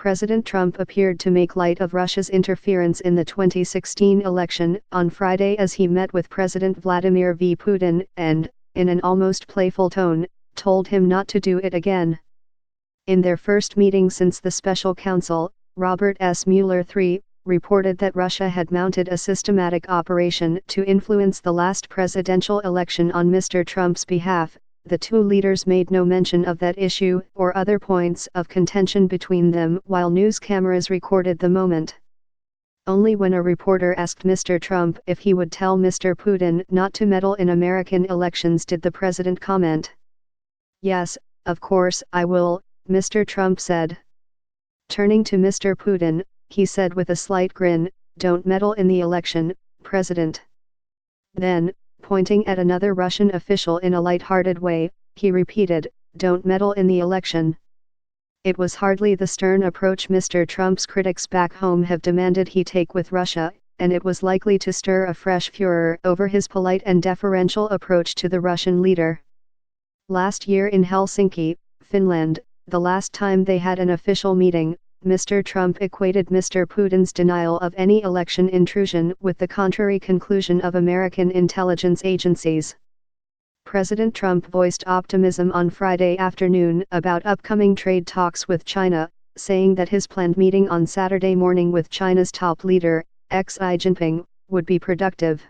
President Trump appeared to make light of Russia's interference in the 2016 election on Friday as he met with President Vladimir Putin and, in an almost playful tone, told him not to do it again. In their first meeting since the special counsel, Robert S. Mueller III, reported that Russia had mounted a systematic operation to influence the last presidential election on Mr. Trump's behalf. The two leaders made no mention of that issue or other points of contention between them while news cameras recorded the moment. Only when a reporter asked Mr. Trump if he would tell Mr. Putin not to meddle in American elections did the president comment. "Yes, of course I will," Mr. Trump said. Turning to Mr. Putin, he said with a slight grin, "Don't meddle in the election, President." Then, pointing at another Russian official in a light-hearted way, he repeated, "Don't meddle in the election." It was hardly the stern approach Mr. Trump's critics back home have demanded he take with Russia, and it was likely to stir a fresh furor over his polite and deferential approach to the Russian leader. Last year in Helsinki, Finland, the last time they had an official meeting, Mr. Trump equated Mr. Putin's denial of any election intrusion with the contrary conclusion of American intelligence agencies. President Trump voiced optimism on Friday afternoon about upcoming trade talks with China, saying that his planned meeting on Saturday morning with China's top leader, Xi Jinping, would be productive.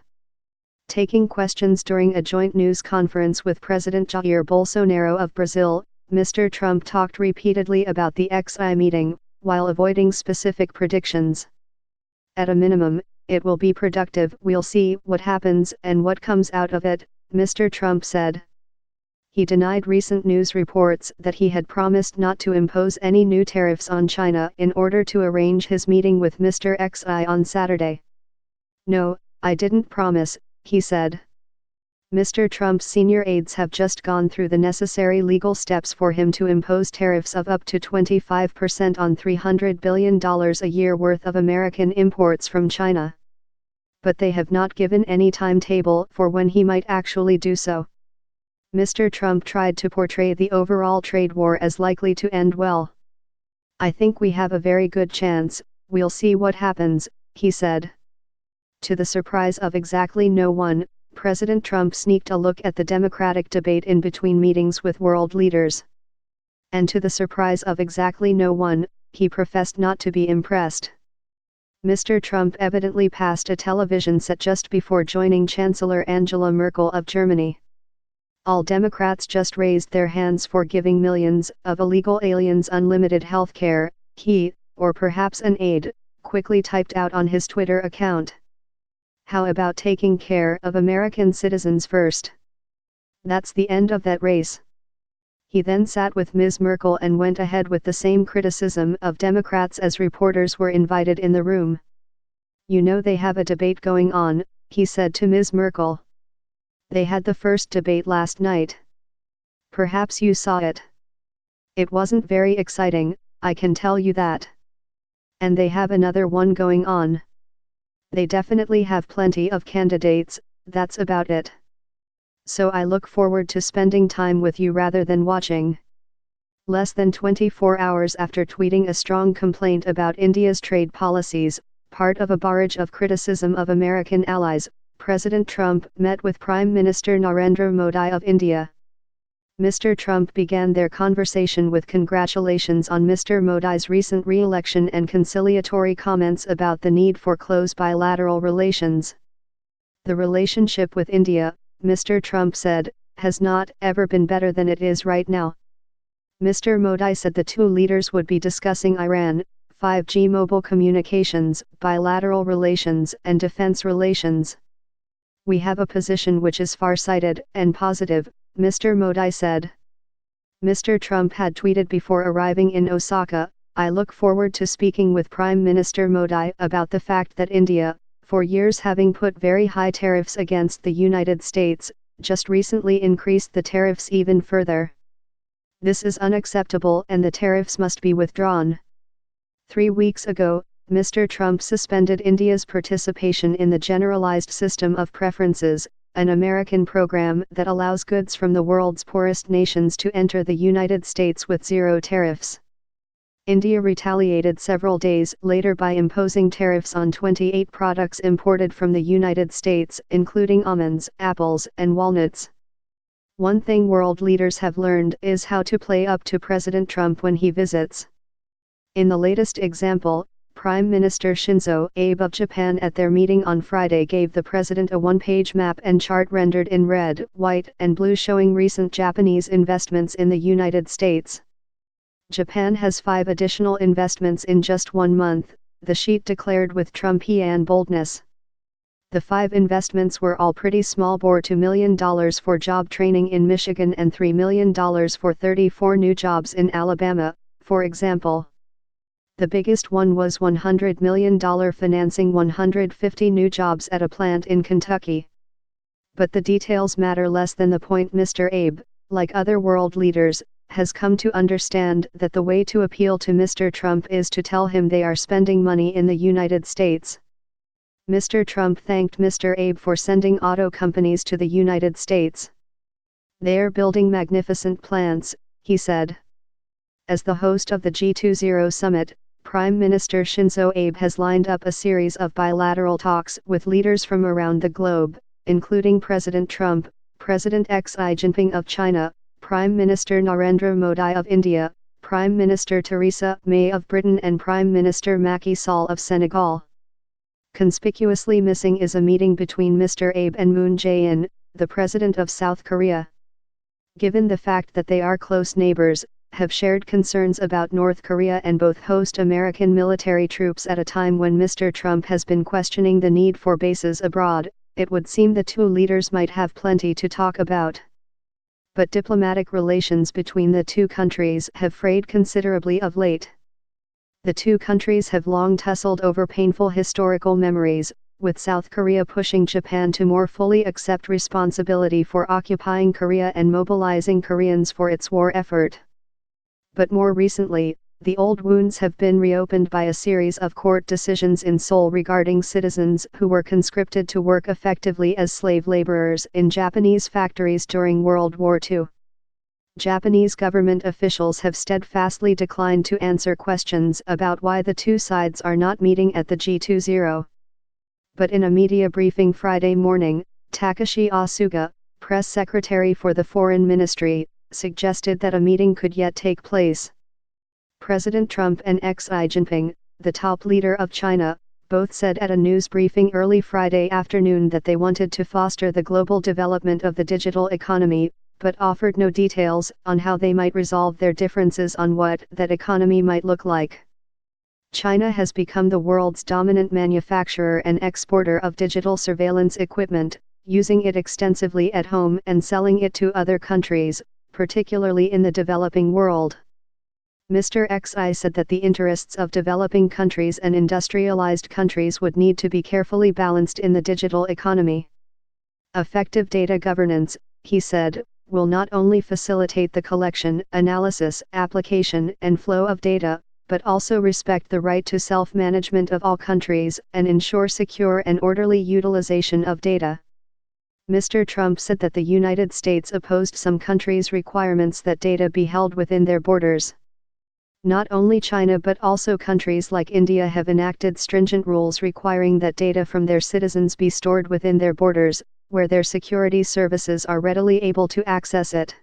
Taking questions during a joint news conference with President Jair Bolsonaro of Brazil, Mr. Trump talked repeatedly about the Xi meeting, while avoiding specific predictions. "At a minimum, it will be productive. We'll see what happens and what comes out of it," Mr. Trump said. He denied recent news reports that he had promised not to impose any new tariffs on China in order to arrange his meeting with Mr. Xi on Saturday. "No, I didn't promise," he said. Mr. Trump's senior aides have just gone through the necessary legal steps for him to impose tariffs of up to 25% on $300 billion a year worth of American imports from China. But they have not given any timetable for when he might actually do so. Mr. Trump tried to portray the overall trade war as likely to end well. "I think we have a very good chance, we'll see what happens," he said. To the surprise of exactly no one, President Trump sneaked a look at the Democratic debate in between meetings with world leaders. And to the surprise of exactly no one, he professed not to be impressed. Mr. Trump evidently passed a television set just before joining Chancellor Angela Merkel of Germany. "All Democrats just raised their hands for giving millions of illegal aliens unlimited health care," he, or perhaps an aide, quickly typed out on his Twitter account. "How about taking care of American citizens first? That's the end of that race." He then sat with Ms. Merkel and went ahead with the same criticism of Democrats as reporters were invited in the room. "You know they have a debate going on," he said to Ms. Merkel. "They had the first debate last night. Perhaps you saw it. It wasn't very exciting, I can tell you that. And they have another one going on. They definitely have plenty of candidates, that's about it. So I look forward to spending time with you rather than watching." Less than 24 hours after tweeting a strong complaint about India's trade policies, part of a barrage of criticism of American allies, President Trump met with Prime Minister Narendra Modi of India. Mr. Trump began their conversation with congratulations on Mr. Modi's recent re-election and conciliatory comments about the need for close bilateral relations. "The relationship with India," Mr. Trump said, "has not ever been better than it is right now." Mr. Modi said the two leaders would be discussing Iran, 5G mobile communications, bilateral relations and defense relations. "We have a position which is far-sighted and positive," Mr. Modi said. Mr. Trump had tweeted before arriving in Osaka, "I look forward to speaking with Prime Minister Modi about the fact that India, for years having put very high tariffs against the United States, just recently increased the tariffs even further. This is unacceptable and the tariffs must be withdrawn." 3 weeks ago, Mr. Trump suspended India's participation in the Generalized System of Preferences, an American program that allows goods from the world's poorest nations to enter the United States with zero tariffs. India retaliated several days later by imposing tariffs on 28 products imported from the United States, including almonds, apples, and walnuts. One thing world leaders have learned is how to play up to President Trump when he visits. In the latest example, Prime Minister Shinzo Abe of Japan at their meeting on Friday gave the president a one-page map and chart rendered in red, white, and blue showing recent Japanese investments in the United States. Japan has 5 additional investments in just 1 month, the sheet declared with Trumpian boldness. The 5 investments were all pretty small, bore $2 million for job training in Michigan and $3 million for 34 new jobs in Alabama, for example. The biggest one was $100 million financing 150 new jobs at a plant in Kentucky. But the details matter less than the point. Mr. Abe, like other world leaders, has come to understand that the way to appeal to Mr. Trump is to tell him they are spending money in the United States. Mr. Trump thanked Mr. Abe for sending auto companies to the United States. "They're building magnificent plants," he said. As the host of the G20 summit, Prime Minister Shinzo Abe has lined up a series of bilateral talks with leaders from around the globe, including President Trump, President Xi Jinping of China, Prime Minister Narendra Modi of India, Prime Minister Theresa May of Britain and Prime Minister Macky Sall of Senegal. Conspicuously missing is a meeting between Mr. Abe and Moon Jae-in, the President of South Korea. Given the fact that they are close neighbors, have shared concerns about North Korea and both host American military troops at a time when Mr. Trump has been questioning the need for bases abroad, it would seem the two leaders might have plenty to talk about. But diplomatic relations between the two countries have frayed considerably of late. The two countries have long tussled over painful historical memories, with South Korea pushing Japan to more fully accept responsibility for occupying Korea and mobilizing Koreans for its war effort. But more recently, the old wounds have been reopened by a series of court decisions in Seoul regarding citizens who were conscripted to work effectively as slave laborers in Japanese factories during World War II. Japanese government officials have steadfastly declined to answer questions about why the two sides are not meeting at the G20. But in a media briefing Friday morning, Takashi Asuga, press secretary for the Foreign Ministry, suggested that a meeting could yet take place. President Trump and Xi Jinping, the top leader of China, both said at a news briefing early Friday afternoon that they wanted to foster the global development of the digital economy, but offered no details on how they might resolve their differences on what that economy might look like. China has become the world's dominant manufacturer and exporter of digital surveillance equipment, using it extensively at home and selling it to other countries, particularly in the developing world. Mr. Xi said that the interests of developing countries and industrialized countries would need to be carefully balanced in the digital economy. Effective data governance, he said, will not only facilitate the collection, analysis, application, and flow of data, but also respect the right to self-management of all countries and ensure secure and orderly utilization of data. Mr. Trump said that the United States opposed some countries' requirements that data be held within their borders. Not only China but also countries like India have enacted stringent rules requiring that data from their citizens be stored within their borders, where their security services are readily able to access it.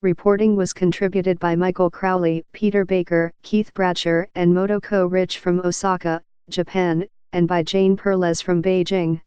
Reporting was contributed by Michael Crowley, Peter Baker, Keith Bradshaw and Motoko Rich from Osaka, Japan, and by Jane Perlez from Beijing.